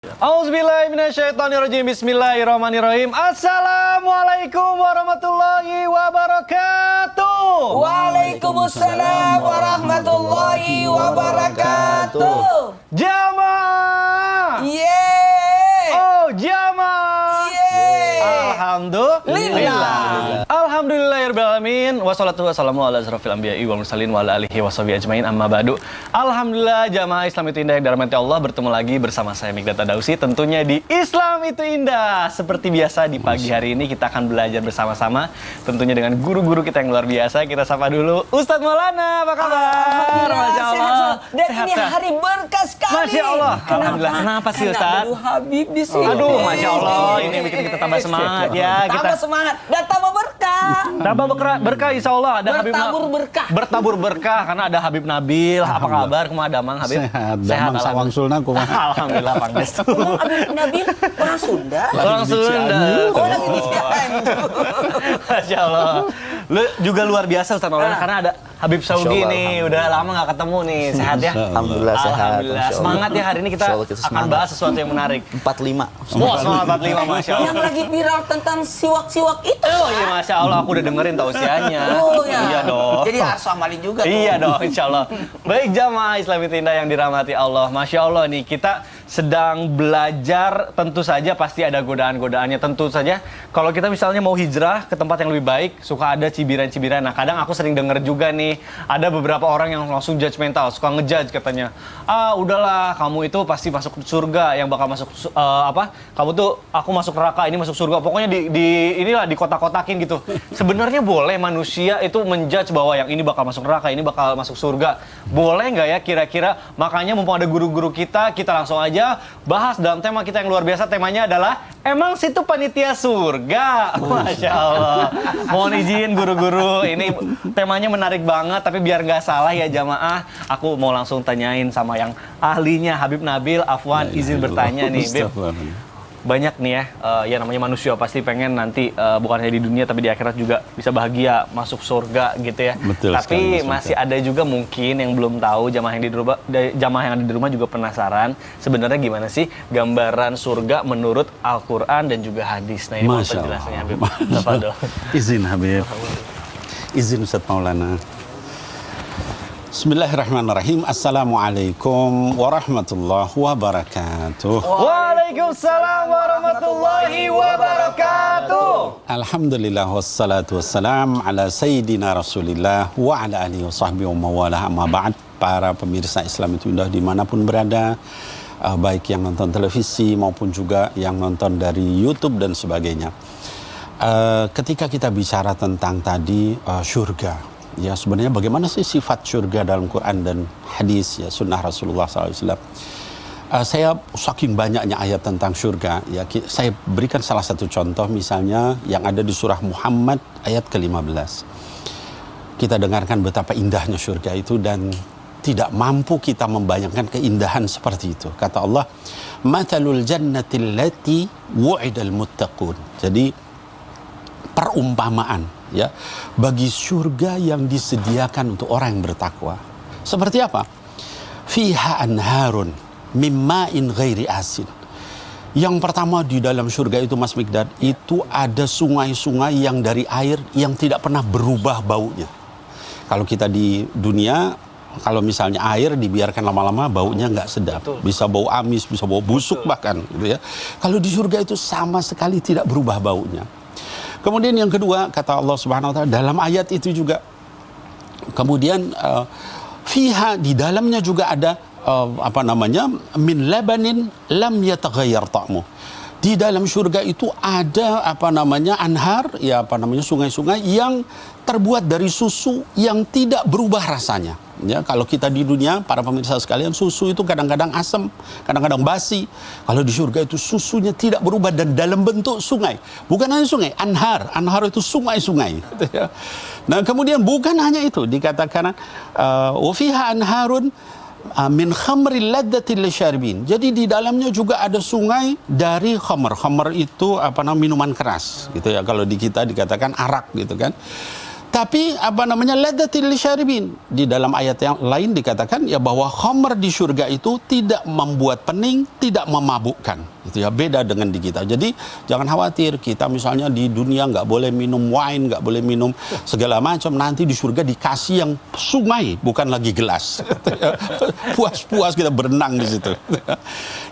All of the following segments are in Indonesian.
Auzubillahiminasyaitonirrajim. Bismillahirrahmanirrahim. Assalamualaikum warahmatullahi wabarakatuh. Waalaikumsalam warahmatullahi wabarakatuh. Jamaah. Yeay. Oh, jamaah. Yeay. Alhamdulillah. Alhamdulillahirrahmanirrahim. Wassalatu wassalamu ala asrofil anbiya'i wal mursalin wa ala alihi washabihi ajmain, amma ba'du. Alhamdulillah, jamaah Islam itu indah yang dirahmati Allah, bertemu lagi bersama saya Mikdad Tadausi, tentunya di Islam itu indah. Seperti biasa di pagi hari ini kita akan belajar bersama-sama, tentunya dengan guru-guru kita yang luar biasa. Kita sapa dulu Ustadz Maulana, apa kabar? Masya Allah. Dan ini hari berkah sekali. Masya Allah. Alhamdulillah. Kenapa sih Ustadz? Aduh, Habib di sini. Aduh, Masya Allah. Ini bikin kita tambah semangat ya. Tambah semangat dan tambah berkah. Tambah berkah, insya Allah. Ada Bertabur berkah. Bertabur berkah karena ada Habib Nabil. Apa kabar? Kumaha damang Habib? Sehat. Damang sawang sulna kumaha. Alhamdulillah pantes. Ngomong Habib Nabil orang Sunda. Orang Sunda. Oh, lagi di Cianjur. Masya Allah. Lu juga luar biasa Ustaz Maulana karena ada Habib Saudi nih. Udah lama gak ketemu nih. Sehat ya? Alhamdulillah sehat. Alhamdulillah. Semangat ya, hari ini kita akan bahas sesuatu yang menarik. 45. Wah, semangat 45, Masya Allah. Yang lagi viral tentang siwak-siwak itu. Oh iya, Masya Allah, aku udah dengerin tausiahnya. Oh ya. Iya dong. Jadi harus amalin juga tuh. Iya dong, insya Allah. Baik jamaah Islam itu indah yang dirahmati Allah. Masya Allah nih, kita sedang belajar, tentu saja pasti ada godaan-godaannya. Tentu saja kalau kita misalnya mau hijrah ke tempat yang lebih baik, suka ada cibiran-cibiran. Nah kadang aku sering denger juga nih, ada beberapa orang yang langsung judgmental, suka ngejudge katanya. Ah udahlah, kamu itu pasti masuk surga, yang bakal masuk kamu tuh aku masuk neraka, ini masuk surga. Pokoknya inilah di kotak-kotakin gitu. Sebenarnya boleh manusia itu menjudge bahwa yang ini bakal masuk neraka, ini bakal masuk surga. Boleh nggak ya kira-kira? Makanya mumpung ada guru-guru kita langsung aja bahas dalam tema kita yang luar biasa. Temanya adalah emang situ panitia surga. Masya Allah. Mohon izin guru-guru, ini temanya menarik banget, tapi biar nggak salah ya jamaah, aku mau langsung tanyain sama yang ahlinya, Habib Nabil. Afwan, izin bertanya nih Bib. Banyak nih ya namanya manusia pasti pengen nanti bukan hanya di dunia tapi di akhirat juga bisa bahagia, masuk surga gitu ya. Betul tapi sekali, masih ada juga mungkin yang belum tahu, jamaah yang ada di rumah juga penasaran sebenarnya gimana sih gambaran surga menurut Al-Qur'an dan juga hadis. Nah ini mohon penjelasannya Habib. Tafadhol. Izin Habib. Izin Ustadz Maulana. Bismillahirrahmanirrahim. Assalamualaikum warahmatullahi wabarakatuh. Waalaikumsalam warahmatullahi wabarakatuh. Alhamdulillah wassalatu wassalam ala sayyidina Rasulillah wa ala alihi wa sahbihi wa mawalah, amma ba'd. Para pemirsa Islam itu indah dimanapun berada, baik yang nonton televisi maupun juga yang nonton dari YouTube dan sebagainya. Ketika kita bicara tentang tadi surga, ya sebenarnya bagaimana sih sifat surga dalam Quran dan hadis, ya sunnah Rasulullah SAW. Saya saking banyaknya ayat tentang surga, ya saya berikan salah satu contoh misalnya yang ada di surah Muhammad ayat ke-15. Kita dengarkan betapa indahnya surga itu dan tidak mampu kita membayangkan keindahan seperti itu. Kata Allah, "Mathalul jannati allati wu'idal muttaqun." Jadi perumpamaan ya bagi surga yang disediakan untuk orang yang bertakwa. Seperti apa? Fiha anharun mimma'in ghairi asin. Yang pertama di dalam surga itu Mas Mikdad, itu ada sungai-sungai yang dari air yang tidak pernah berubah baunya. Kalau kita di dunia, kalau misalnya air dibiarkan lama-lama baunya nggak sedap. Betul. Bisa bau amis, bisa bau busuk. Betul. Bahkan gitu ya. Kalau di surga itu sama sekali tidak berubah baunya. Kemudian yang kedua kata Allah Subhanahu wa taala dalam ayat itu juga, kemudian fiha di dalamnya juga ada min labanin lam yataghayyar ta'mu. Di dalam surga itu ada anhar, sungai-sungai yang terbuat dari susu yang tidak berubah rasanya. Ya, kalau kita di dunia, para pemirsa sekalian, susu itu kadang-kadang asam, kadang-kadang basi. Kalau di surga itu susunya tidak berubah dan dalam bentuk sungai. Bukan hanya sungai, anhar itu sungai-sungai. Nah, kemudian bukan hanya itu, dikatakan wa fiha anharun min khamril ladzatil lisyaribin. Jadi di dalamnya juga ada sungai dari khamr. Khamr itu minuman keras gitu ya. Kalau di kita dikatakan arak gitu kan. Tetapi ladzatil lisyaribin. Di dalam ayat yang lain dikatakan ya bahwa khamr di surga itu tidak membuat pening, tidak memabukkan. Itu ya, beda dengan di kita. Jadi jangan khawatir, kita misalnya di dunia nggak boleh minum wine, nggak boleh minum segala macam. Nanti di surga dikasih yang sungai, bukan lagi gelas. Puas-puas kita berenang di situ.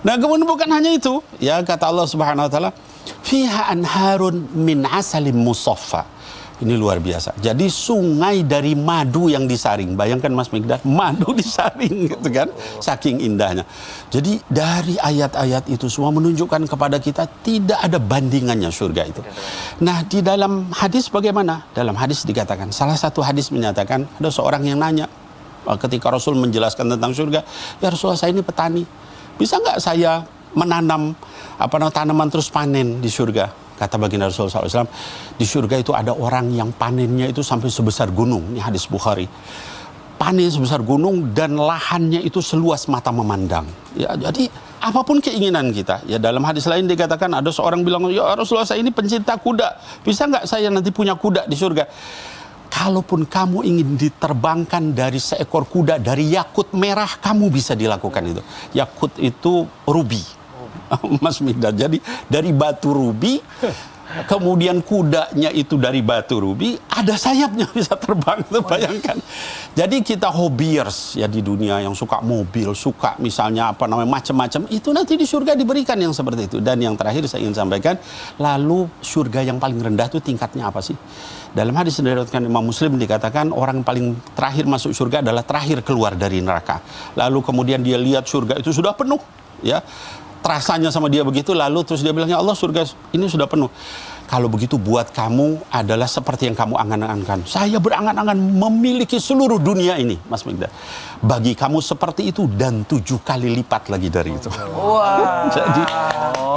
Nah, kemudian bukan hanya itu, ya kata Allah Subhanahu wa taala, fiha anharun min asalim musaffa. Ini luar biasa. Jadi sungai dari madu yang disaring. Bayangkan Mas Mikdad, madu disaring gitu kan. Saking indahnya. Jadi dari ayat-ayat itu semua menunjukkan kepada kita tidak ada bandingannya surga itu. Nah, di dalam hadis bagaimana? Dalam hadis dikatakan, salah satu hadis menyatakan ada seorang yang nanya ketika Rasul menjelaskan tentang surga, ya Rasulullah, saya ini petani. Bisa nggak saya menanam tanaman terus panen di surga? Kata baginda Rasulullah SAW, di surga itu ada orang yang panennya itu sampai sebesar gunung. Ini hadis Bukhari. Panen sebesar gunung dan lahannya itu seluas mata memandang. Ya, jadi apapun keinginan kita. Ya, dalam hadis lain dikatakan ada seorang bilang, ya Rasulullah, saya ini pencinta kuda. Bisa nggak saya nanti punya kuda di surga? Kalaupun kamu ingin diterbangkan dari seekor kuda dari yakut merah, kamu bisa dilakukan itu. Yakut itu rubi. Mas Mikdad, jadi dari batu rubi, kemudian kudanya itu dari batu rubi, ada sayapnya bisa terbang, itu bayangkan. Jadi kita hobiers ya di dunia yang suka mobil, suka misalnya macam-macam, itu nanti di surga diberikan yang seperti itu. Dan yang terakhir saya ingin sampaikan, lalu surga yang paling rendah itu tingkatnya apa sih? Dalam hadis yang diriwayatkan Imam Muslim dikatakan orang paling terakhir masuk surga adalah terakhir keluar dari neraka. Lalu kemudian dia lihat surga itu sudah penuh, ya. Terasanya sama dia begitu, lalu terus dia bilang, ya Allah, surga ini sudah penuh. Kalau begitu buat kamu adalah seperti yang kamu angan-angankan. Saya berangan-angan memiliki seluruh dunia ini, Mas Mikdad. Bagi kamu seperti itu dan 7 kali lipat lagi dari itu. Wah. Jadi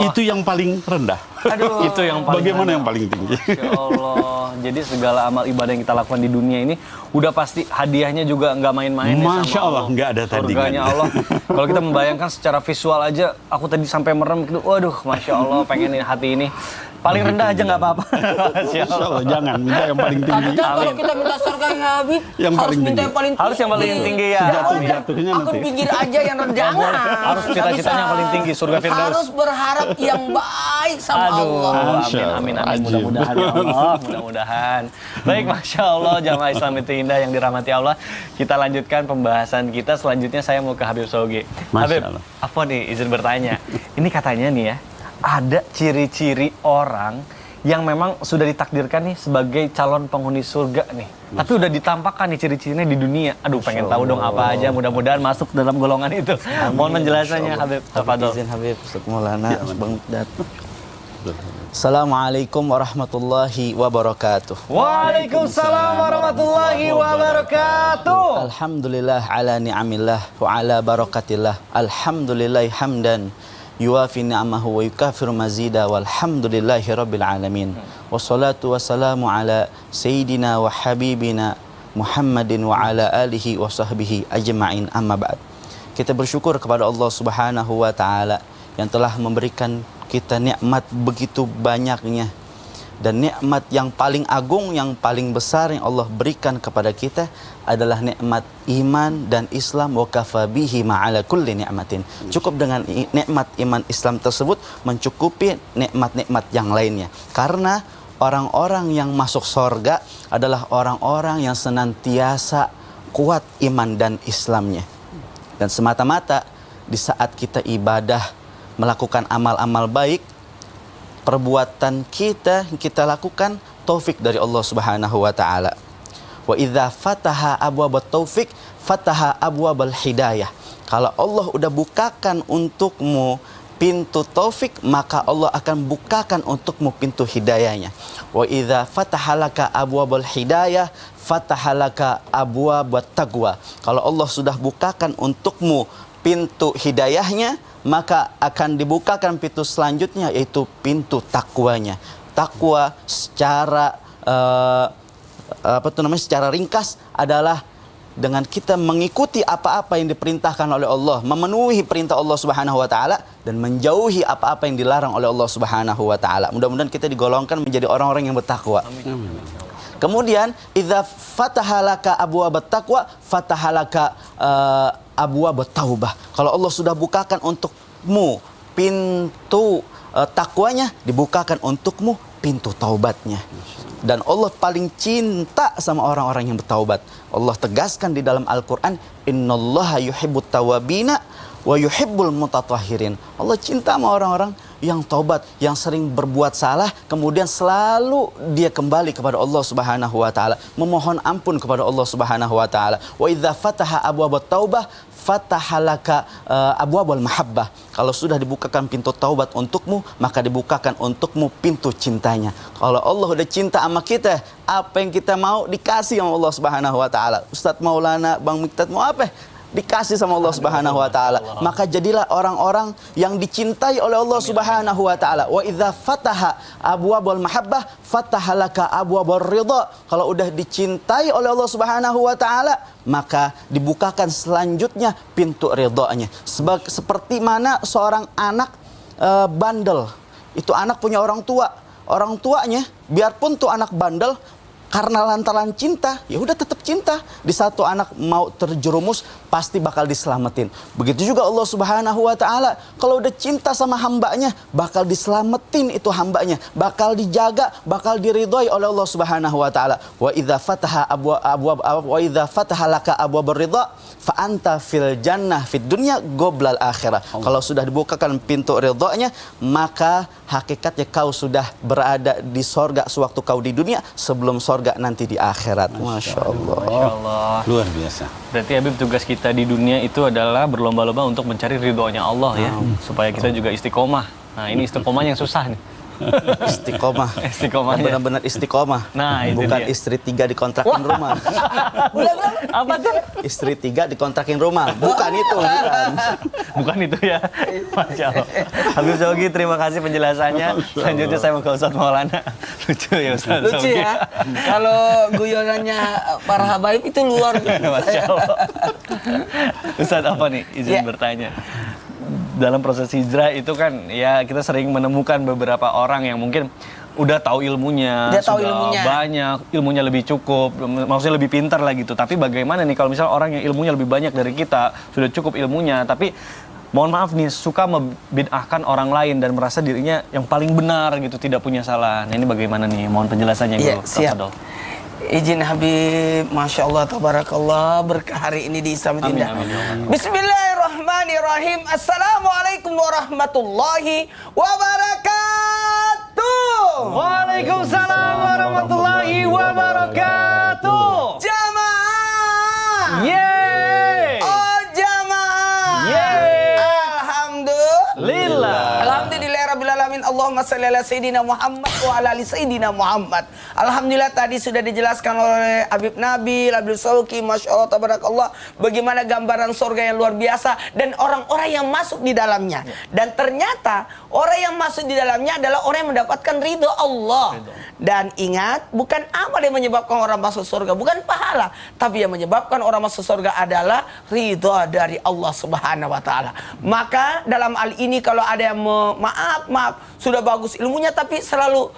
itu yang paling rendah. Aduh. Itu yang paling Bagaimana yang paling tinggi? Ya Allah. Jadi segala amal ibadah yang kita lakukan di dunia ini udah pasti hadiahnya juga nggak main-main. Masya sama Allah, nggak ada tandingannya. Surganya Allah. Kalau kita membayangkan secara visual aja, aku tadi sampai merem gitu. Waduh, Masya Allah, pengen hati ini. Paling rendah aja nggak apa-apa. Masya Allah. Jangan minta yang paling tinggi. Tapi kan kalau kita minta surga ya Habib, Yang harus paling minta tinggi. yang paling tinggi. Harus yang paling tinggi ya. Jatuh-jatuhnya Aku nanti. pinggir aja yang rendah. Harus cita-citanya yang paling tinggi, surga Firdaus. Harus berharap yang baik sama Aduh, Allah. amin. Ajib. Mudah-mudahan ya Allah, mudah-mudahan. Baik, Masya Allah, jamaah Islam itu indah yang dirahmati Allah. Kita lanjutkan pembahasan kita. Selanjutnya saya mau ke Habib Sogi. Masya Habib, Allah. apa nih, izin bertanya. Ini katanya nih ya, ada ciri-ciri orang yang memang sudah ditakdirkan nih sebagai calon penghuni surga nih. Tapi udah ditampakkan nih ciri-cirinya di dunia. Aduh, pengen tahu dong apa aja. Mudah-mudahan masuk dalam golongan itu. Mohon penjelasannya, Habib. Tafadhol. Izin Habib, Ustaz Maulana, Bang Mikdad. Assalamualaikum warahmatullahi wabarakatuh. Waalaikumsalam warahmatullahi wabarakatuh. Alhamdulillah ala ni'amillah wa ala barakatillah. Alhamdulillah hamdan yuwafi ni'amahu wa yukafiru mazida walhamdulillahi rabbil alamin. Wassalatu wassalamu ala sayyidina wa habibina Muhammadin wa ala alihi wa sahbihi ajma'in, amma ba'd. Kita bersyukur kepada Allah Subhanahu wa taala yang telah memberikan kita nikmat begitu banyaknya, dan nikmat yang paling agung, yang paling besar yang Allah berikan kepada kita adalah nikmat iman dan Islam. Wa kafa bihi ma'ala kulli ni'matin. Cukup dengan nikmat iman Islam tersebut mencukupi nikmat-nikmat yang lainnya. Karena orang-orang yang masuk surga adalah orang-orang yang senantiasa kuat iman dan Islamnya. Dan semata-mata di saat kita ibadah, melakukan amal-amal baik, perbuatan kita lakukan taufik dari Allah Subhanahu wa taala. Wa idza fataha abwabat taufik fataha abwabal hidayah. Kalau Allah udah bukakan untukmu pintu taufik, maka Allah akan bukakan untukmu pintu hidayahnya. Wa idza fatahalaka abwabal hidayah fatahalaka abwabat taqwa. Kalau Allah sudah bukakan untukmu pintu hidayahnya, maka akan dibukakan pintu selanjutnya, yaitu pintu takwanya. Takwa secara secara ringkas adalah dengan kita mengikuti apa-apa yang diperintahkan oleh Allah, memenuhi perintah Allah Subhanahu wa taala, dan menjauhi apa-apa yang dilarang oleh Allah Subhanahu wa taala. Mudah-mudahan kita digolongkan menjadi orang-orang yang bertakwa. Kemudian idza fatahalaka abwabat taqwa fatahalaka abwabat taubah. Kalau Allah sudah bukakan untukmu pintu takwanya, dibukakan untukmu pintu taubatnya. Dan Allah paling cinta sama orang-orang yang bertaubat. Allah tegaskan di dalam Al-Quran, innallaha yuhibbut tawabina wa yuhibbul mutatahhirin. Allah cinta sama orang-orang yang taubat, yang sering berbuat salah, kemudian selalu dia kembali kepada Allah Subhanahu wa taala, memohon ampun kepada Allah Subhanahu wa taala. Wa idza fataha abwabat taubah fatahalaka abwabul mahabbah. Kalau sudah dibukakan pintu taubat untukmu, maka dibukakan untukmu pintu cintanya. Kalau Allah udah cinta sama kita, apa yang kita mau dikasih sama Allah Subhanahu wa taala. Ustadz Maulana, Bang Miktat mau apa? Dikasih sama Allah Subhanahu wa taala. Maka jadilah orang-orang yang dicintai oleh Allah Subhanahu wa taala. Wa idza fataha abwabul mahabbah fatahalaka abwabur ridha. Kalau udah dicintai oleh Allah Subhanahu wa taala, maka dibukakan selanjutnya pintu ridhonya. Seperti mana seorang anak bandel. Itu anak punya orang tua. Orang tuanya biarpun tuh anak bandel, karena lantaran cinta, ya udah tetap cinta. Di satu anak mau terjerumus, pasti bakal diselamatin. Begitu juga Allah Subhanahu wa taala, kalau udah cinta sama hambanya, bakal diselamatin itu hambanya, bakal dijaga, bakal diridhoi oleh Allah Subhanahu wa taala. Wa idza fataha wa idza fataha laka abwabur ridha fa anta fil jannah fid dunya qoblal akhirah. Kalau sudah dibukakan pintu ridhonya, maka hakikatnya kau sudah berada di sorga sewaktu kau di dunia, sebelum sorga nanti di akhirat. Masya Allah. Masya Allah. Luar biasa. Berarti Habib, tugas kita di dunia itu adalah berlomba-lomba untuk mencari ridhonya Allah ya, supaya kita juga istiqomah. Nah, ini istiqomah yang susah nih. Istiqomah. Istiqomahnya. Benar-benar istiqomah. Nah, itu bukan dia. istri 3 dikontrakin rumah. Apa tuh? Istri 3 dikontrakin rumah. Bukan itu, bukan. Bukan itu ya. Masya Allah. Habib Shauqi, terima kasih penjelasannya. Selanjutnya saya mau ke Ustadz Maulana. Lucu ya Ustadz Lucu Shauqi. ya. Kalau guyonannya para habaib itu luar biasa. Masya Allah. Ustadz, apa nih izin Ya. bertanya? Dalam proses hijrah itu kan ya kita sering menemukan beberapa orang yang mungkin udah tahu ilmunya, Dia tahu sudah ilmunya. banyak, ilmunya lebih cukup, maksudnya lebih pintar lah gitu. Tapi bagaimana nih kalau misal orang yang ilmunya lebih banyak dari kita, sudah cukup ilmunya, tapi mohon maaf nih, suka membid'ahkan orang lain dan merasa dirinya yang paling benar gitu, tidak punya salah. Nah ini bagaimana nih? Mohon penjelasannya Iya, dulu. siap. Tafadhol. Izin Habib, Masya Allah, Tabarakallah, berkah hari ini di Islam Amin, Indah. amin, ya Allah. Bismillahirrahmanirrahim. Assalamualaikum warahmatullahi wabarakatuh. Waalaikumsalam warahmatullahi wabarakatuh. Jamaah. Yeay. Oh jamaah. Yeay. Alhamdulillah. Lillah. Alhamdulillah Rabbil Alamin. Allahumma salli ala Sayyidina Muhammad wa ala ali Sayyidina Muhammad. Alhamdulillah tadi sudah dijelaskan oleh Habib Nabil, Habib Shauqi, Masya Allah, Tabarakallah, bagaimana gambaran surga yang luar biasa dan orang-orang yang masuk di dalamnya. Dan ternyata orang yang masuk di dalamnya adalah orang yang mendapatkan ridho Allah. Dan ingat, bukan amal yang menyebabkan orang masuk surga, bukan pahala, tapi yang menyebabkan orang masuk surga adalah ridho dari Allah Subhanahu wa taala. Maka dalam hal ini kalau ada yang maaf, sudah bagus ilmunya tapi selalu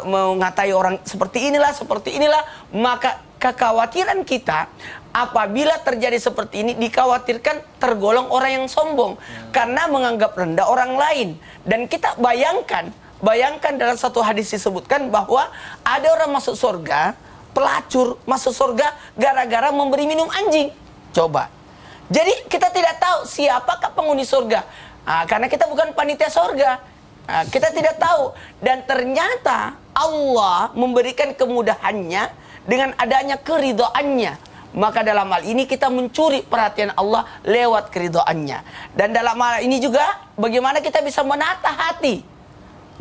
mengatai orang seperti inilah, maka kekhawatiran kita apabila terjadi seperti ini, dikhawatirkan tergolong orang yang sombong karena menganggap rendah orang lain. Dan kita bayangkan dalam satu hadis disebutkan bahwa ada orang masuk surga, pelacur masuk surga gara-gara memberi minum anjing. Coba. Jadi kita tidak tahu siapakah penghuni surga. Karena kita bukan panitia surga. Kita tidak tahu. Dan ternyata Allah memberikan kemudahannya dengan adanya keridhoannya. Maka dalam hal ini kita mencuri perhatian Allah lewat keridhoannya. Dan dalam hal ini juga bagaimana kita bisa menata hati,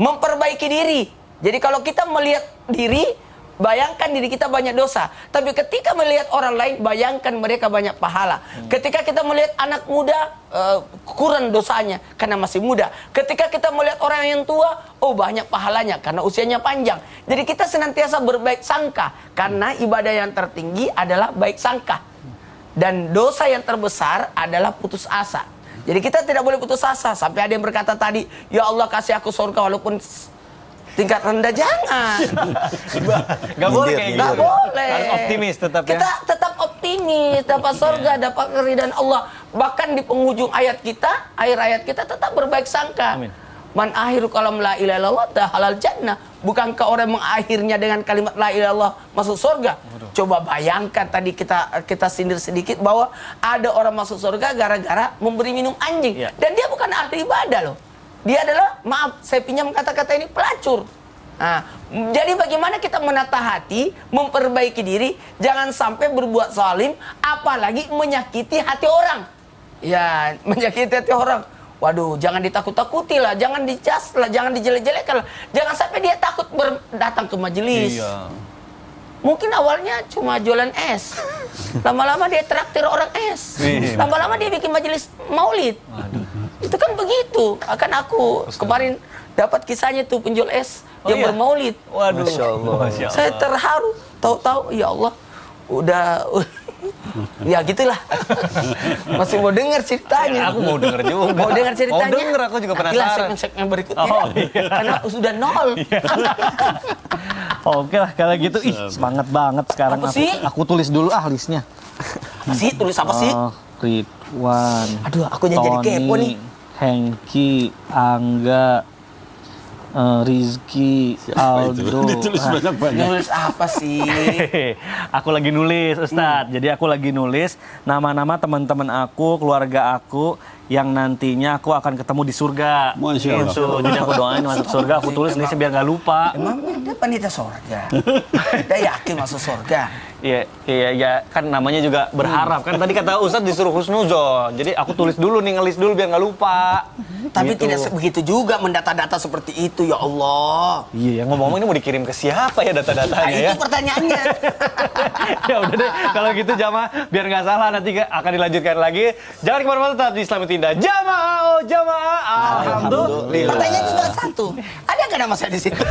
memperbaiki diri. Jadi kalau kita melihat diri, bayangkan diri kita banyak dosa. Tapi ketika melihat orang lain, bayangkan mereka banyak pahala. Ketika kita melihat anak muda, kurang dosanya karena masih muda. Ketika kita melihat orang yang tua, oh banyak pahalanya karena usianya panjang. Jadi kita senantiasa berbaik sangka karena ibadah yang tertinggi adalah baik sangka. Dan dosa yang terbesar adalah putus asa. Jadi kita tidak boleh putus asa. Sampai ada yang berkata tadi, ya Allah kasih aku surga walaupun tingkat rendah jangan. Nggak boleh kayak gitu. Nggak boleh. Harus optimis tetap ya. Kita tetap optimis, dapat surga, dapat keridhaan Allah. Bahkan di penghujung ayat kita, akhir ayat kita tetap berbaik sangka. Amin. Man akhiru kalam la ilaha illallah halal jannah. Bukankah orang mengakhirnya dengan kalimat la ilaha illallah masuk surga? Coba bayangkan tadi kita sindir sedikit bahwa ada orang masuk surga gara-gara memberi minum anjing. Iya. Dan dia bukan ahli ibadah loh. Dia adalah, maaf saya pinjam kata-kata ini, pelacur. Nah, jadi bagaimana kita menata hati, memperbaiki diri, jangan sampai berbuat zalim, apalagi menyakiti hati orang. Ya, menyakiti hati orang. Waduh, jangan ditakut-takuti lah, jangan dicas lah, jangan dijelek-jelekkan lah. Jangan sampai dia takut datang ke majelis. Iya. Mungkin awalnya cuma jualan es. Lama-lama dia traktir orang es. Iya. Lama-lama dia bikin majelis maulid. Itu kan begitu. Akan aku kemarin dapat kisahnya tuh penjual es yang iya? bermaulid. Waduh. Masya Allah. Masya Allah. Saya terharu. Tahu-tahu, ya Allah, udah ya gitulah. Masih mau dengar ceritanya. Aku mau denger juga. Mau dengar ceritanya? Mau denger, aku juga Nantilah penasaran. segmen-segmen berikutnya. Oh, iya. Karena sudah nol. Oke lah kalau gitu. Ih, semangat banget sekarang. Apa sih? Aku tulis dulu listnya. Apa sih? Tulis apa sih? Oh, Ridwan. Aduh, aku jadi kepo nih. Hengki, Angga, Rizky, Aldo. Ditulis banyak-banyak. Nulis apa sih? Aku lagi nulis, Ustadz. Jadi aku lagi nulis nama-nama teman-teman aku, keluarga aku yang nantinya aku akan ketemu di surga. Masya Allah. Gitu. Jadi aku doain masuk surga. Aku tulis ini biar nggak lupa. Emang dia panitia surga? Dia yakin masuk surga? Iya, kan namanya juga berharap. Kan tadi kata Ustadz disuruh husnuzon. Jadi aku tulis dulu nih, ngelis dulu biar nggak lupa. Tapi Gitu. tidak begitu juga mendata-data seperti itu, ya Allah. Iya, ngomong-ngomong ini mau dikirim ke siapa ya data-datanya Nah, ya? itu pertanyaannya. Ya udah deh, kalau gitu jamaah biar nggak salah nanti akan dilanjutkan lagi. Jangan kemana-mana, tetap di Islamic Tindak. Jamaah, oh jamaah, alhamdulillah. Pertanyaannya cuma satu. Ada nggak nama saya di situ?